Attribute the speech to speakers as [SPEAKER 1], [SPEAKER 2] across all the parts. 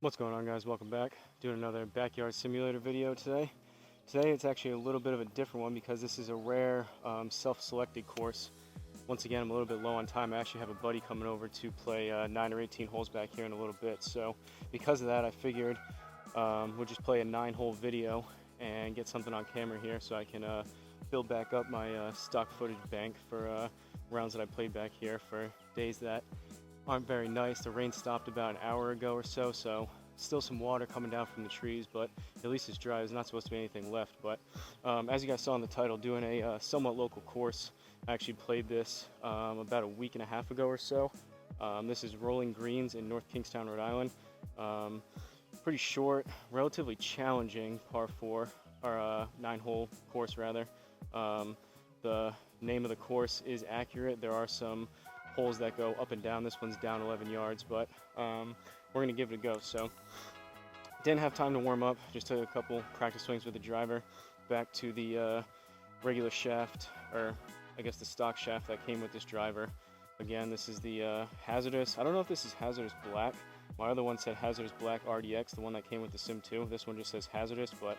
[SPEAKER 1] What's going on, guys? Welcome back. Doing another backyard simulator video today. Today it's actually a little bit of a different one because this is a rare self-selected course. Once again, I'm a little bit low on time. I actually have a buddy coming over to play 9 or 18 holes back here in a little bit. So because of that, I figured we'll just play a 9-hole video and get something on camera here so I can build back up my stock footage bank for rounds that I played back here for days that aren't very nice. The rain stopped about an hour ago or so, so still some water coming down from the trees, but at least it's dry. There's not supposed to be anything left. But as you guys saw in the title, doing a somewhat local course. I actually played this about a week and a half ago or so. This is Rolling Greens in North Kingstown, Rhode Island. Pretty short, relatively challenging par 4, or 9-hole course rather. The name of the course is accurate. There are some holes that go up and down. This one's down 11 yards, but we're gonna give it a go. So didn't have time to warm up, just took a couple practice swings with the driver. Back to the regular shaft, or I guess the stock shaft that came with this driver. Again, this is the hazardous. I don't know if this is hazardous black. My other one said hazardous black RDX, the one that came with the Sim 2. This one just says hazardous, but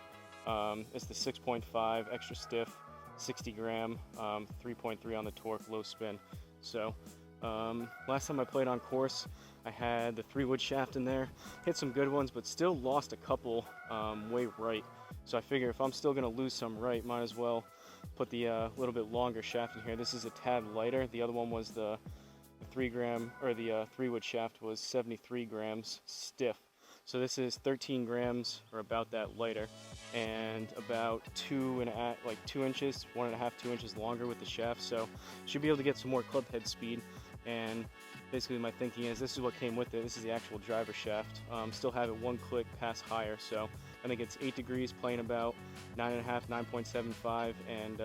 [SPEAKER 1] it's the 6.5 extra stiff, 60 gram, 3.3 on the torque, low spin. So last time I played on course, I had the 3-wood shaft in there, hit some good ones, but still lost a couple way right. So I figure if I'm still going to lose some right, might as well put the little bit longer shaft in here. This is a tad lighter. The other one was the 3-wood shaft was 73 grams stiff. So this is 13 grams or about that lighter, and about 2 inches, 1.5, 2 inches longer with the shaft. So should be able to get some more club head speed. And basically my thinking is this is what came with it. This is the actual driver shaft. Still have it 1 click pass higher. So I think it's 8 degrees, playing about 9.5, 9.75, and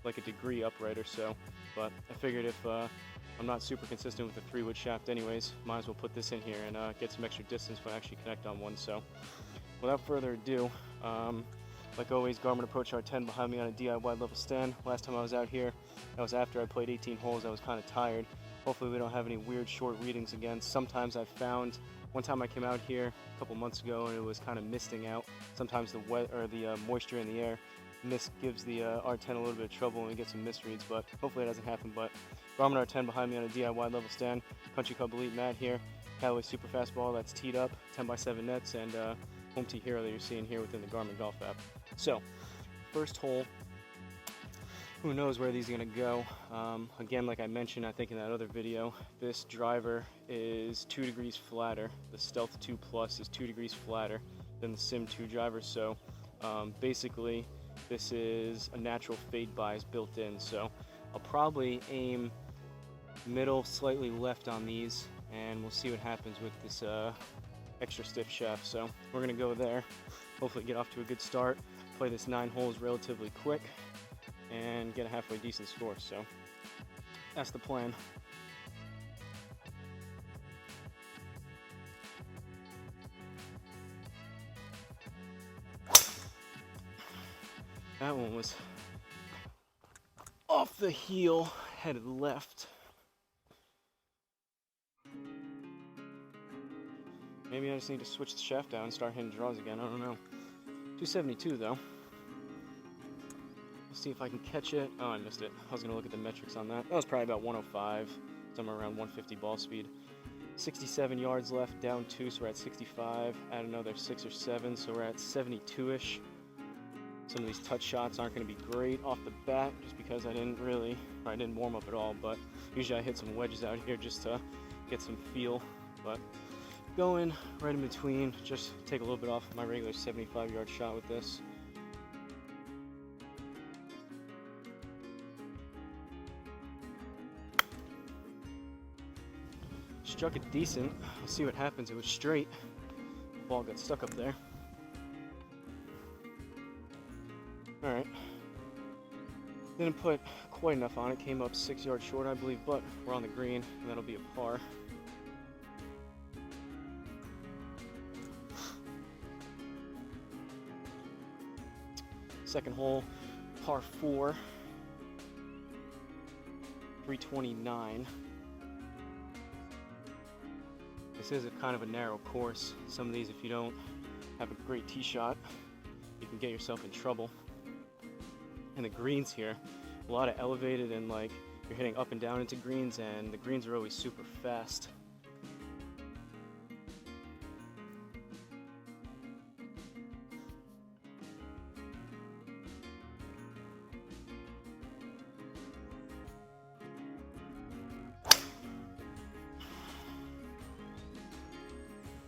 [SPEAKER 1] like a degree upright or so. But I figured if I'm not super consistent with the 3-wood shaft anyways, might as well put this in here and get some extra distance when I actually connect on one. So without further ado, like always, Garmin Approach R10 behind me on a DIY level stand. Last time I was out here, that was after I played 18 holes. I was kind of tired. Hopefully we don't have any weird short readings again. Sometimes I've found, one time I came out here a couple months ago and it was kind of misting out. Sometimes the moisture in the air mist gives the R10 a little bit of trouble and we get some misreads, but hopefully it doesn't happen. But Garmin R10 behind me on a DIY level stand. Country Club Elite Matt here. Callaway Super Fastball that's teed up, 10x7 nets, and Home Tee Hero that you're seeing here within the Garmin Golf app. So, first hole. Who knows where these are going to go. Again, like I mentioned, I think in that other video, this driver is 2 degrees flatter. The Stealth 2 Plus is 2 degrees flatter than the Sim 2 driver. So basically, this is a natural fade bias built in. So I'll probably aim middle, slightly left on these, and we'll see what happens with this extra stiff shaft. So we're going to go there, hopefully get off to a good start, play this 9 holes relatively quick, and get a halfway decent score. So that's the plan. That one was off the heel, headed left. Maybe I just need to switch the shaft down and start hitting draws again. I don't know. 272 though. Let's see if I can catch it. Oh, I missed it. I was going to look at the metrics on that. That was probably about 105, somewhere around 150 ball speed. 67 yards left, down 2, so we're at 65. Add another 6 or 7, so we're at 72-ish. Some of these touch shots aren't going to be great off the bat, just because I didn't warm up at all. But usually I hit some wedges out here just to get some feel. But going right in between, just take a little bit off my regular 75-yard shot with this. Struck it decent. We'll see what happens. It was straight. The ball got stuck up there. Alright. Didn't put quite enough on it. Came up 6 yards short, I believe, but we're on the green, and that'll be a par. Second hole, par 4. 329. This is a kind of a narrow course. Some of these, if you don't have a great tee shot, you can get yourself in trouble. And the greens here, a lot of elevated, and like you're hitting up and down into greens, and the greens are always super fast.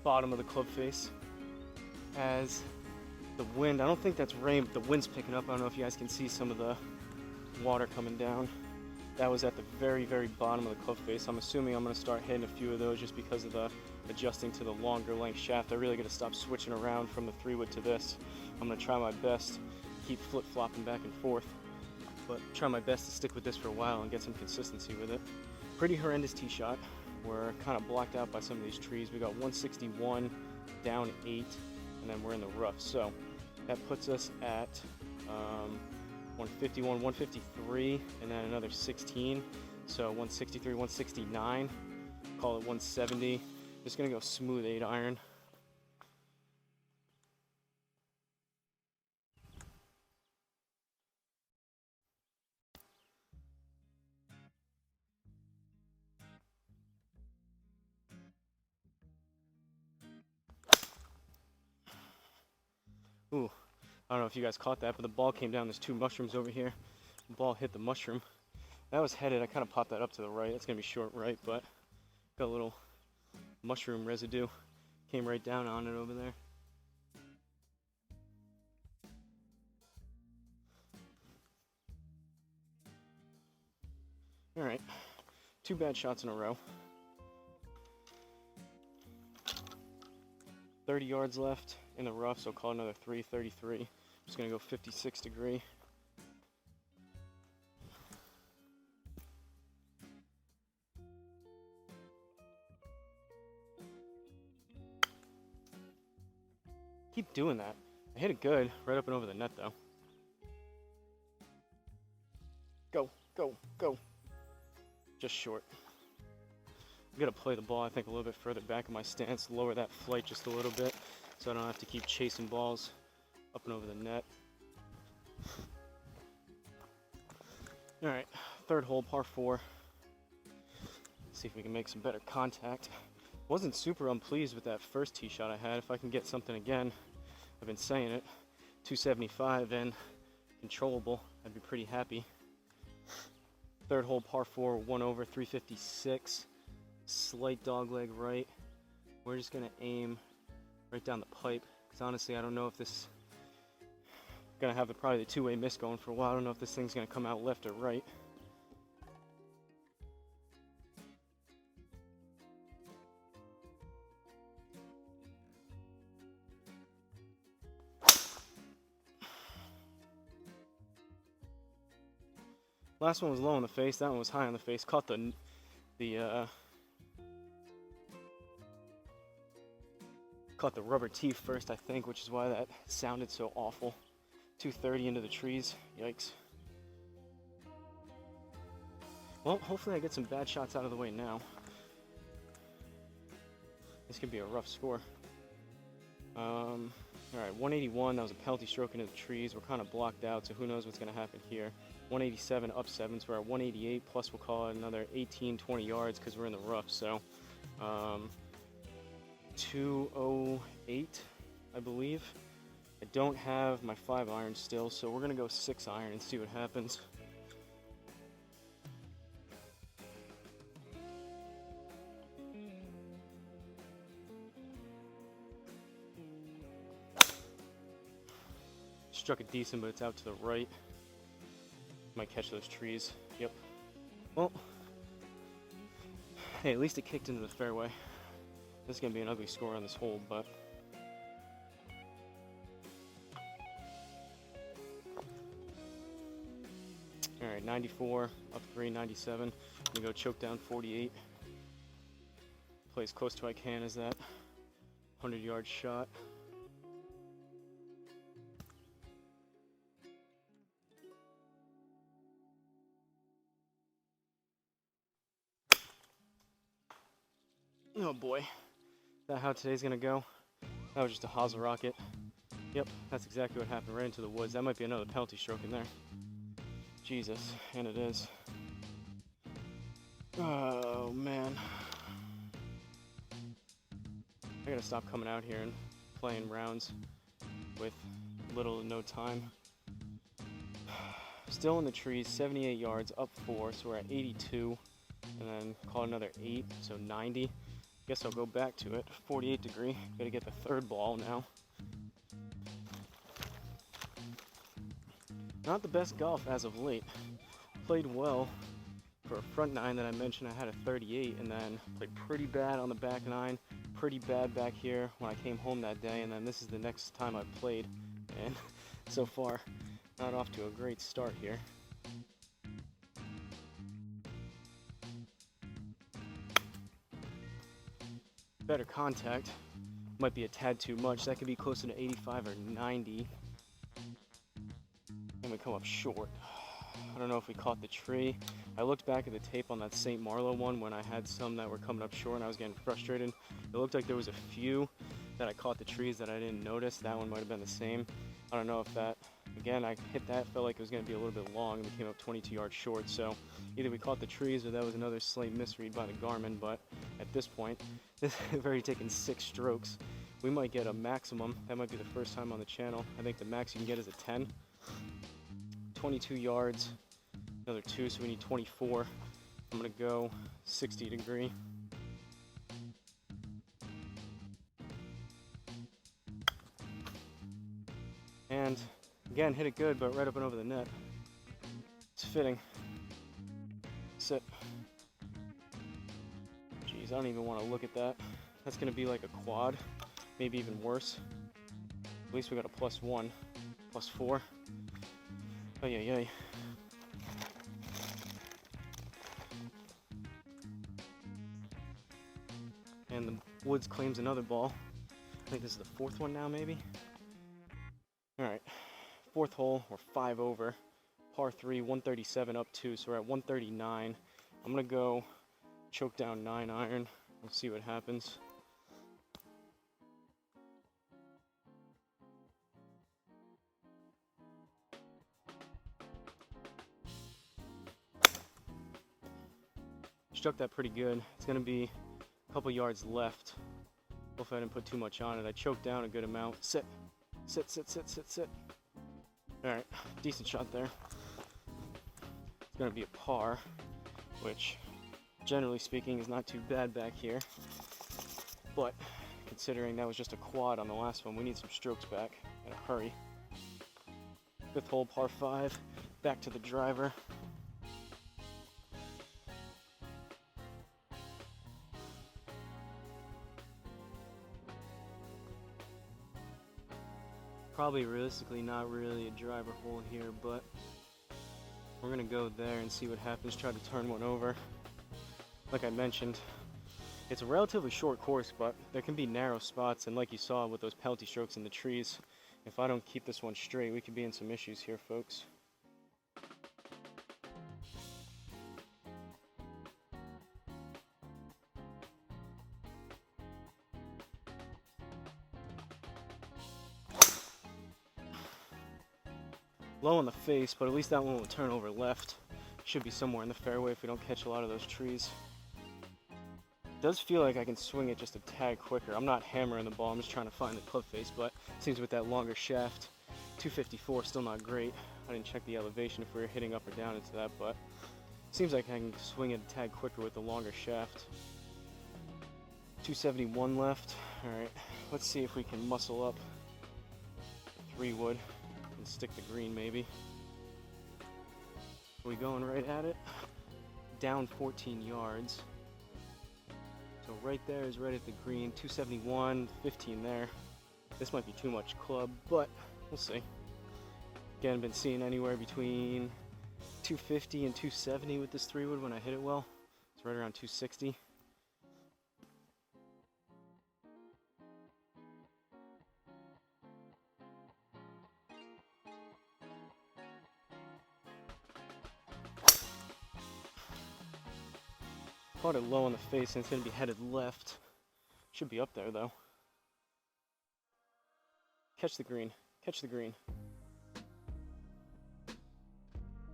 [SPEAKER 1] Bottom of the club face. As the wind, I don't think that's rain, but the wind's picking up. I don't know if you guys can see some of the water coming down. That was at the very, very bottom of the club face. I'm assuming I'm going to start hitting a few of those just because of the adjusting to the longer length shaft. I really got to stop switching around from the 3-wood to this. I'm going to try my best to keep flip-flopping back and forth, but try my best to stick with this for a while and get some consistency with it. Pretty horrendous tee shot. We're kind of blocked out by some of these trees. We got 161, down 8, and then we're in the rough. So that puts us at 151, 153, and then another 16. So 163, 169, call it 170. Just gonna go smooth 8 iron. Ooh, I don't know if you guys caught that, but the ball came down. There's 2 mushrooms over here. The ball hit the mushroom. That was headed. I kind of popped that up to the right. It's going to be short right, but got a little mushroom residue. Came right down on it over there. All right, 2 bad shots in a row. 30 yards left in the rough, so call another 333. Just gonna go 56 degree. Keep doing that. I hit it good, right up and over the net though. Go, go, go. Just short. I'm gonna play the ball, I think, a little bit further back in my stance, lower that flight just a little bit, so I don't have to keep chasing balls up and over the net. All right, 3rd hole, par 4. See if we can make some better contact. Wasn't super unpleased with that first tee shot I had. If I can get something again, I've been saying it, 275 and controllable, I'd be pretty happy. 3rd hole, par 4, 1 over, 356. Slight dog leg right. We're just gonna aim right down the pipe, because honestly I don't know if this gonna have probably the 2-way miss going for a while. I don't know if this thing's gonna come out left or right. Last one was low in the face, that one was high on the face. Caught the rubber teeth first, I think, which is why that sounded so awful. 230 into the trees, yikes. Well, hopefully I get some bad shots out of the way now. This could be a rough score. All right, 181, that was a penalty stroke into the trees. We're kind of blocked out, so who knows what's gonna happen here. 187 up 7, so we're at 188, plus we'll call it another 18, 20 yards because we're in the rough, so 208, I believe. I don't have my 5 iron still, so we're gonna go 6 iron and see what happens. Struck it decent, but it's out to the right. Might catch those trees. Yep. Well, hey, at least it kicked into the fairway. This is going to be an ugly score on this hole, but all right, 94, up 3, 97. I'm going to go choke down 48. Play as close to I can as that 100-yard shot. Oh boy, that how today's gonna go? That was just a Hosel rocket. Yep, that's exactly what happened, right into the woods. That might be another penalty stroke in there. Jesus, and it is. Oh man. I gotta stop coming out here and playing rounds with little to no time. Still in the trees, 78 yards, up 4, so we're at 82, and then call another 8, so 90. Guess I'll go back to it. 48 degree. Gotta get the third ball now. Not the best golf as of late. Played well for a front 9 that I mentioned. I had a 38, and then played pretty bad on the back 9, pretty bad back here when I came home that day, and then this is the next time I've played, and so far not off to a great start here. Better contact, might be a tad too much. That could be closer to 85 or 90, and we come up short. I don't know if we caught the tree. I looked back at the tape on that St. Marlow one when I had some that were coming up short and I was getting frustrated. It looked like there was a few that I caught the trees that I didn't notice. That one might have been the same. I don't know if that, again, I hit that, felt like it was going to be a little bit long, and we came up 22 yards short. So either we caught the trees or that was another slight misread by the Garmin, but at this point, we've already taken 6 strokes. We might get a maximum. That might be the first time on the channel. I think the max you can get is a 10. 22 yards, another 2, so we need 24. I'm gonna go 60 degree. And again, hit it good, but right up and over the net. It's fitting. Sit. Jeez, I don't even want to look at that. That's gonna be like a quad, maybe even worse. At least we got a +1, +4. Oh yeah. And the woods claims another ball. I think this is the 4th one now, maybe. All right, 4th hole, we're 5 over, par 3, 137 up 2, so we're at 139. I'm gonna go choke down 9 iron. We'll see what happens. Struck that pretty good. It's gonna be a couple yards left. Hopefully I didn't put too much on it. I choked down a good amount. Sit. All right, decent shot there. It's gonna be a par, which generally speaking is not too bad back here. But considering that was just a quad on the last one, we need some strokes back in a hurry. 5th hole, par 5, back to the driver. Probably realistically not really a driver hole here, but we're gonna go there and see what happens, try to turn one over. Like I mentioned, it's a relatively short course, but there can be narrow spots, and like you saw with those penalty strokes in the trees, if I don't keep this one straight, we could be in some issues here, folks. Low on the face, but at least that one will turn over left. Should be somewhere in the fairway if we don't catch a lot of those trees. It does feel like I can swing it just a tad quicker. I'm not hammering the ball, I'm just trying to find the club face, but it seems with that longer shaft, 254, still not great. I didn't check the elevation if we were hitting up or down into that, but it seems like I can swing it a tad quicker with the longer shaft. 271 left. All right, let's see if we can muscle up 3 wood. And stick the green maybe. Are we going right at it? Down 14 yards. So right there is right at the green. 271, 15 there. This might be too much club, but we'll see. Again, been seeing anywhere between 250 and 270 with this 3 wood when I hit it well. It's right around 260. Caught it low on the face and it's going to be headed left. Should be up there though. Catch the green. Catch the green.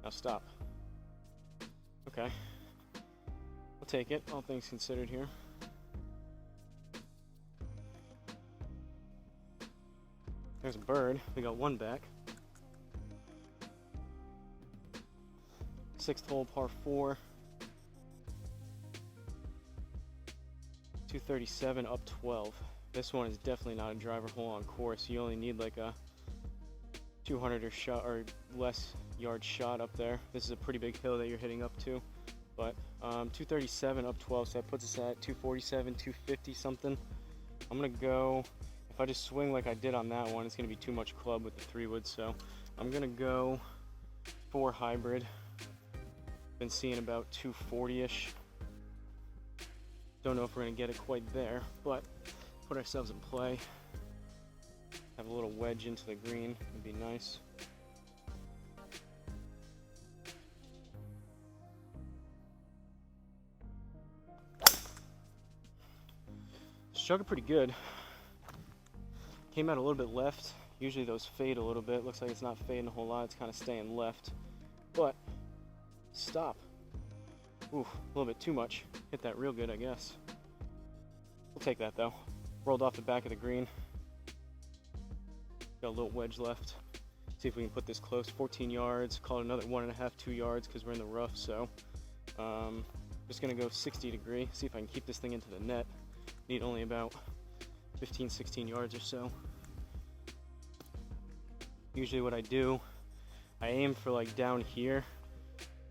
[SPEAKER 1] Now stop. Okay. I'll take it, all things considered here. There's a bird. We got one back. 6th hole, par 4. 237 up 12. This one is definitely not a driver hole on course. You only need like a 200 or shot or less yard shot up there. This is a pretty big hill that you're hitting up to, but 237 up 12, so that puts us at 247, 250 something. I'm gonna go, if I just swing like I did on that one, it's gonna be too much club with the 3-wood, so I'm gonna go 4 hybrid. Been seeing about 240-ish. Don't know if we're gonna get it quite there, but put ourselves in play. Have a little wedge into the green, would be nice. Struck it pretty good. Came out a little bit left. Usually those fade a little bit. Looks like it's not fading a whole lot. It's kind of staying left. But stop. Ooh, a little bit too much. Hit that real good, I guess. We'll take that though. Rolled off the back of the green. Got a little wedge left. See if we can put this close. 14 yards. Call it another 1.5, 2 yards because we're in the rough. So just gonna go 60 degree. See if I can keep this thing into the net. Need only about 15, 16 yards or so. Usually what I do, I aim for like down here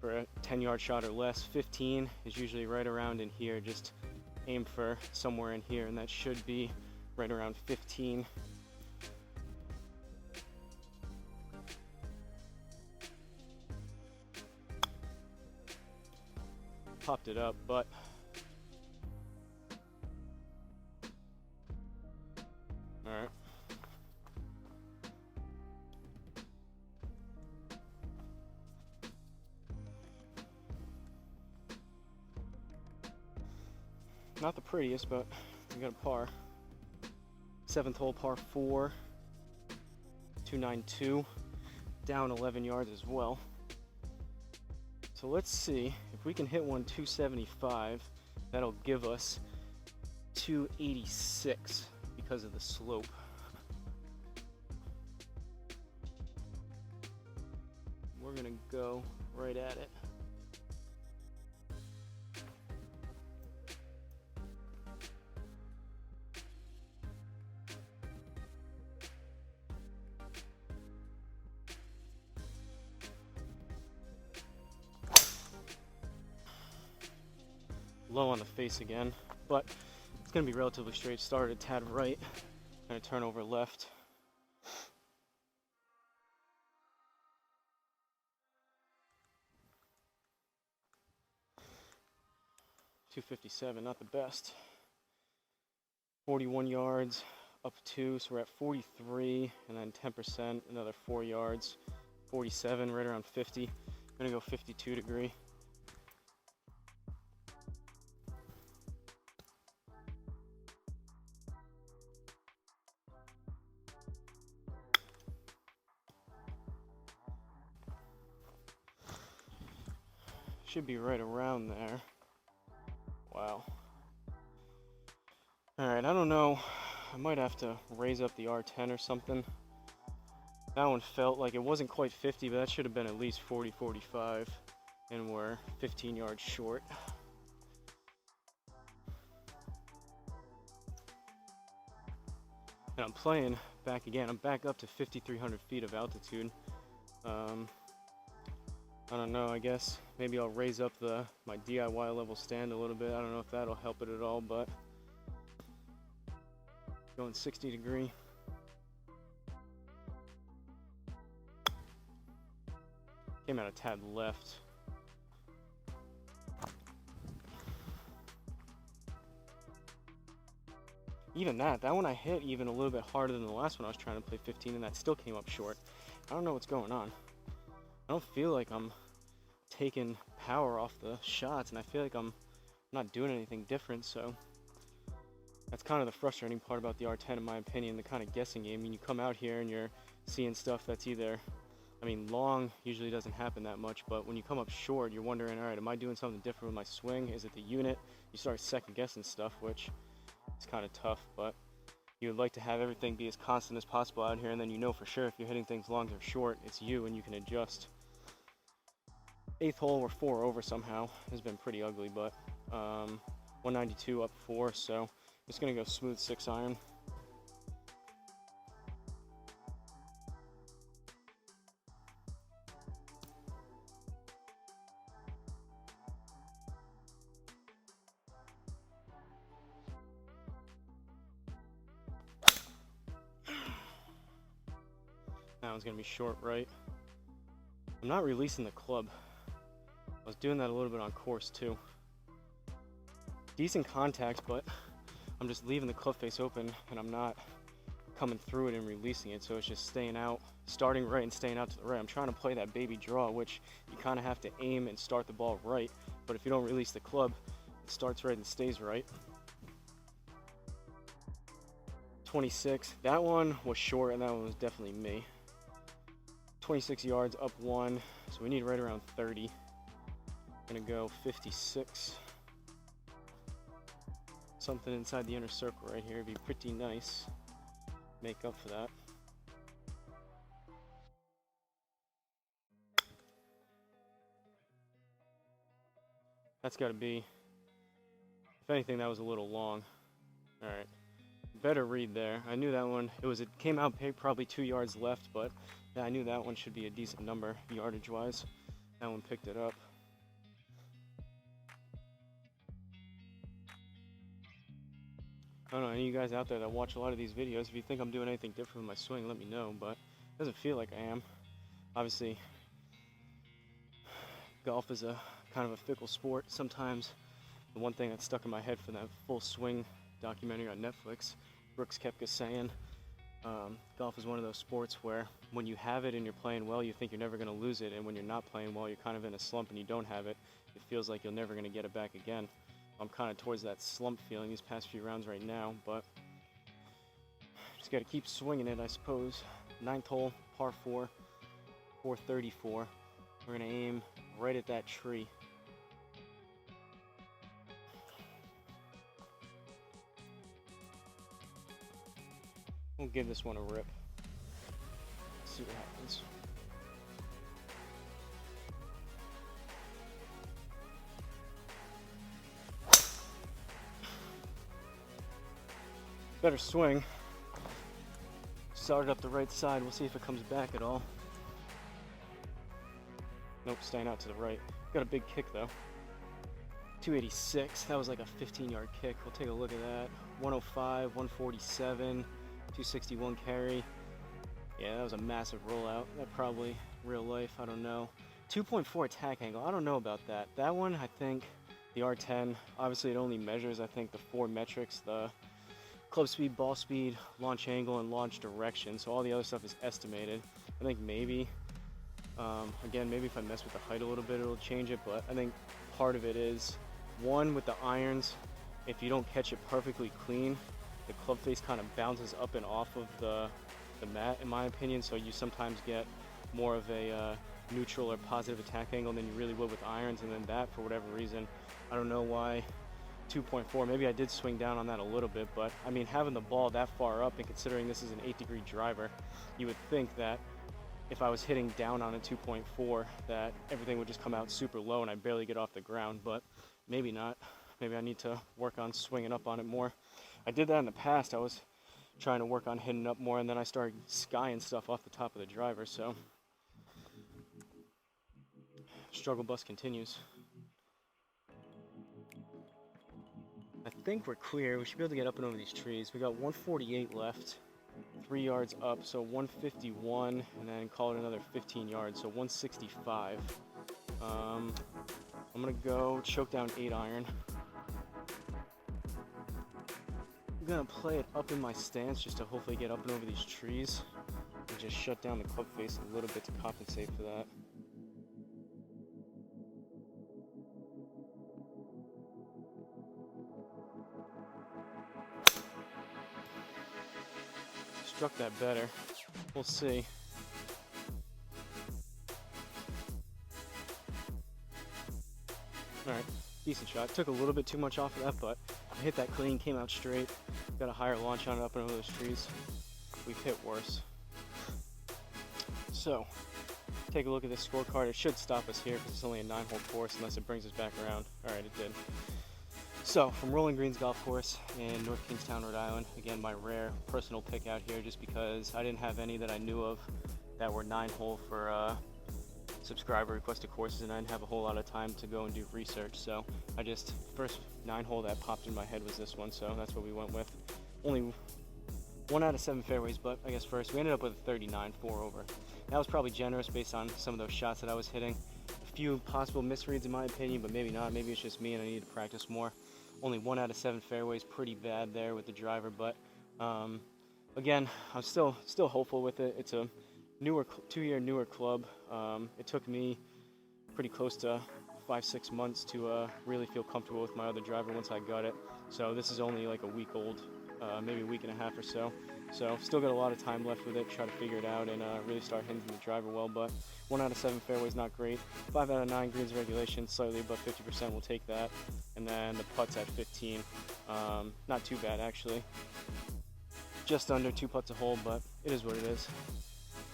[SPEAKER 1] for a 10-yard shot or less. 15 is usually right around in here. Just aim for somewhere in here, and that should be right around 15. Popped it up, but all right. Not the prettiest, but we got a par. 7th hole, par 4. 292. Down 11 yards as well. So let's see if we can hit one 275. That'll give us 286 because of the slope. We're gonna go right at it. Low on the face again, but it's going to be relatively straight. Started a tad right, going to turn over left. .257, not the best. 41 yards, up 2, so we're at 43, and then 10%, another 4 yards. 47, right around 50. I'm going to go 52 degree. Should be right around there. Wow. Alright, I don't know. I might have to raise up the R10 or something. That one felt like it wasn't quite 50, but that should have been at least 40, 45. And we're 15 yards short. And I'm playing back again. I'm back up to 5,300 feet of altitude. I don't know, I guess maybe I'll raise up my DIY level stand a little bit. I don't know if that'll help it at all, but going 60 degree. Came out a tad left. Even that one I hit even a little bit harder than the last one I was trying to play 15, and that still came up short. I don't know what's going on. I don't feel like I'm taking power off the shots, and I feel like I'm not doing anything different, so That's kind of the frustrating part about the R10 in my opinion, the kind of guessing game. I mean, you come out here and you're seeing stuff that's either, I mean, long usually doesn't happen that much, but when you come up short, you're wondering, all right, am I doing something different with my swing? Is it the unit? You start second guessing stuff, which is kind of tough, but you would like to have everything be as constant as possible out here, and then you know for sure if you're hitting things long or short, it's you and you can adjust. 8th hole, we're 4 over somehow. Has been pretty ugly, but 192 up 4, so I'm just gonna go smooth 6 iron. That one's gonna be short right. I'm not releasing the club. I was doing that a little bit on course too. Decent contact, but I'm just leaving the club face open and I'm not coming through it and releasing it, so it's just staying out, starting right and staying out to the right. I'm trying to play that baby draw, which you kind of have to aim and start the ball right, but if you don't release the club, it starts right and stays right. 26, that one was short and that one was definitely me. 26 yards up 1, so we need right around 30. Gonna go 56. Something inside the inner circle right here would be pretty nice. Make up for that. That's got to be, if anything, that was a little long. All right, better read there. I knew that one. It came out probably 2 yards left, but yeah, I knew that one should be a decent number yardage-wise. That one picked it up. I don't know, any of you guys out there that watch a lot of these videos, if you think I'm doing anything different with my swing, let me know, but it doesn't feel like I am. Obviously, golf is a kind of a fickle sport. Sometimes the one thing that stuck in my head from that Full Swing documentary on Netflix, Brooks Koepka saying, golf is one of those sports where when you have it and you're playing well, you think you're never going to lose it, and when you're not playing well, you're kind of in a slump and you don't have it, it feels like you're never going to get it back again. I'm kind of towards that slump feeling these past few rounds right now, but just got to keep swinging it, I suppose. 9th hole, par 4, 434. We're going to aim right at that tree. We'll give this one a rip. See what happens. Better swing. Started up the right side. We'll see if it comes back at all. Nope, staying out to the right. Got a big kick though. 286. That was like a 15-yard kick. We'll take a look at that. 105, 147, 261 carry. Yeah, that was a massive rollout. That probably real life. I don't know. 2.4 attack angle. I don't know about that. That one, I think, the R10. Obviously, it only measures, I think, the 4 metrics: the club speed, ball speed, launch angle, and launch direction. So all the other stuff is estimated. I think maybe, again, maybe if I mess with the height a little bit, it'll change it. But I think part of it is, one, with the irons, if you don't catch it perfectly clean, the club face kind of bounces up and off of the mat, in my opinion. So you sometimes get more of a neutral or positive attack angle than you really would with irons. And then that, for whatever reason, I don't know why, 2.4, maybe I did swing down on that a little bit, but I mean, having the ball that far up and considering this is an 8-degree driver, you would think that if I was hitting down on a 2.4 that everything would just come out super low and I barely get off the ground, but maybe not. Maybe I need to work on swinging up on it more. I did that in the past. I was trying to work on hitting up more, and then I started skying stuff off the top of the driver, so struggle bus continues. I think we're clear. We should be able to get up and over these trees. We got 148 left, 3 yards up, so 151, and then call it another 15 yards, so 165. I'm gonna go choke down 8 iron. I'm gonna play it up in my stance just to hopefully get up and over these trees and just shut down the club face a little bit to compensate for that. struck that better. We'll see. Alright, decent shot. Took a little bit too much off of that, but I hit that clean, came out straight. Got a higher launch on it up and over those trees. We've hit worse. So, take a look at this scorecard. It should stop us here because it's only a 9-hole course unless it brings us back around. Alright, it did. So, from Rolling Greens Golf Course in North Kingstown, Rhode Island. Again, my rare personal pick out here just because I didn't have any that I knew of that were 9-hole for subscriber requested courses, and I didn't have a whole lot of time to go and do research. So, I just, first 9-hole that popped in my head was this one, so that's what we went with. Only 1 out of 7 fairways, but I guess first we ended up with a 39, 4 over. That was probably generous based on some of those shots that I was hitting. A few possible misreads in my opinion, but maybe not. Maybe it's just me and I need to practice more. Only 1 out of 7 fairways, pretty bad there with the driver, but again, I'm still hopeful with it. It's a newer, 2-year newer club. It took me pretty close to 5-6 months to really feel comfortable with my other driver once I got it. So this is only like a week old, maybe a week and a half or so. So still got a lot of time left with it, try to figure it out and really start hitting the driver well. But 1 out of 7 fairways, not great. 5 out of 9 greens regulation, slightly above 50%, we'll take that. And then the putts at 15, not too bad actually. Just under 2 putts a hole, but it is what it is.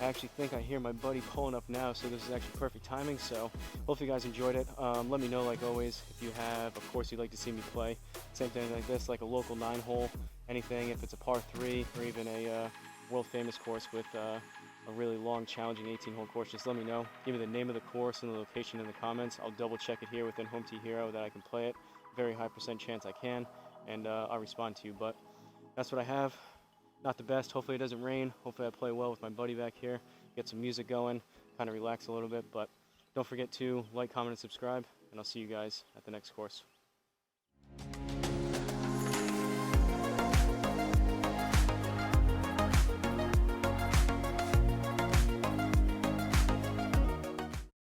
[SPEAKER 1] I actually think I hear my buddy pulling up now, so this is actually perfect timing. So hopefully you guys enjoyed it. Let me know, like always, if you have a course you'd like to see me play. Same thing like this, like a local 9-hole, anything, if it's a par 3 or even a world famous course with a really long, challenging 18-hole course, just let me know. Give me the name of the course and the location in the comments. I'll double check it here within Home T Hero that I can play it. Very high % chance I can, and I'll respond to you. But that's what I have. Not the best. Hopefully it doesn't rain. Hopefully I play well with my buddy back here. Get some music going, kind of relax a little bit. But don't forget to like, comment, and subscribe, and I'll see you guys at the next course.